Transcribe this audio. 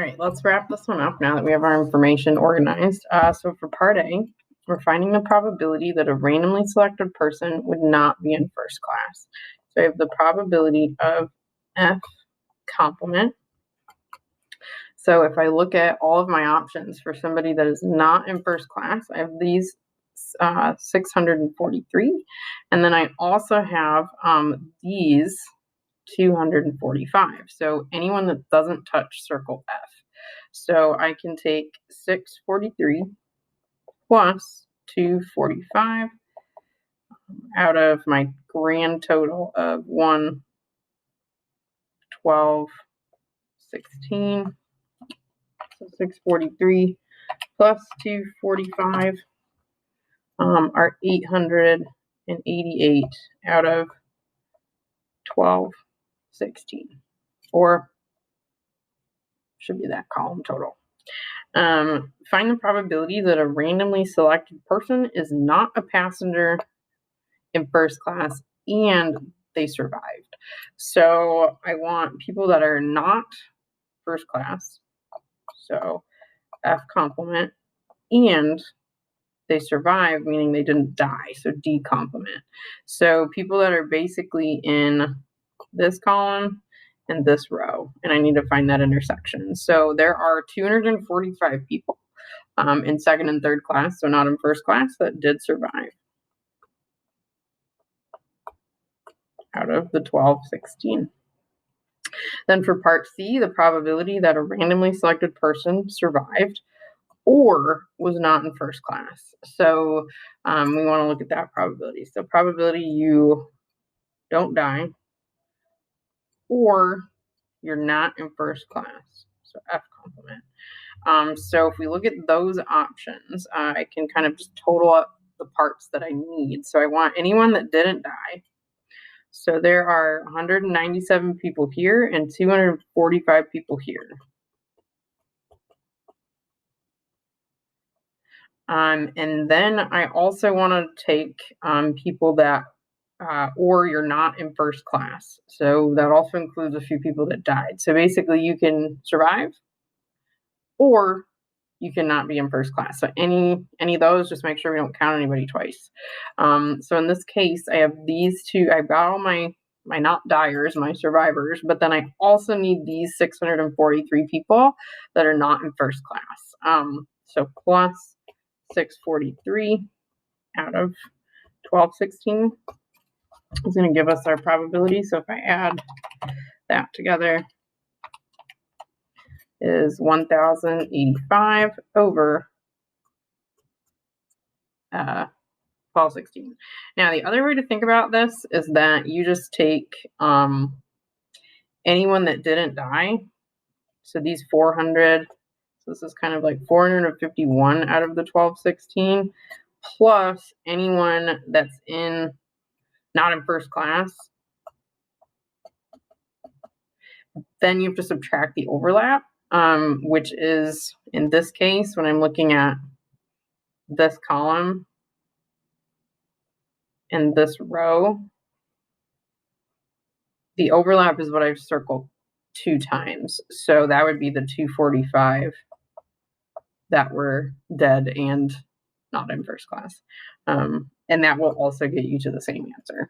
right, let's wrap this one up now that we have our information organized. So for part A, we're finding the probability that a randomly selected person would not be in first class. So I have the probability of F complement. So if I look at all of my options for somebody that is not in first class, I have these 643, and then I also have these 245. So anyone that doesn't touch circle F. So I can take 643 plus 245 out of my grand total of 1, 12, 16. So 643 plus 245 are 888 out of 12, 16. Or should be that column total. Find the probability that a randomly selected person is not a passenger in first class and they survived. So I want people that are not first class, so F complement, and they survived, meaning they didn't die, so D complement. So people that are basically in this column and this row, and I need to find that intersection. So there are 245 people in second and third class, so not in first class, that did survive out of the 12, 16. Then for part C, the probability that a randomly selected person survived or was not in first class. So we want to look at that probability. So probability you don't die or you're not in first class. So F complement. So if we look at those options, I can kind of just total up the parts that I need. So I want anyone that didn't die. So there are 197 people here and 245 people here. And then I also want to take people that, or you're not in first class. So that also includes a few people that died. So basically you can survive or you cannot be in first class. So any of those, just make sure we don't count anybody twice. So in this case, I have these two. I've got all my not diers, my survivors, but then I also need these 643 people that are not in first class. So plus 643 out of 1216 is going to give us our probability. So if I add that together, is 1085 over 1216. Now the other way to think about this is that you just take anyone that didn't die. So these 400, so this is kind of like 451 out of the 1216, plus anyone that's not in first class. Then you have to subtract the overlap, which is, in this case, when I'm looking at this column and this row, the overlap is what I've circled 2 times. So that would be the 245 that were dead and not in first class. And that will also get you to the same answer.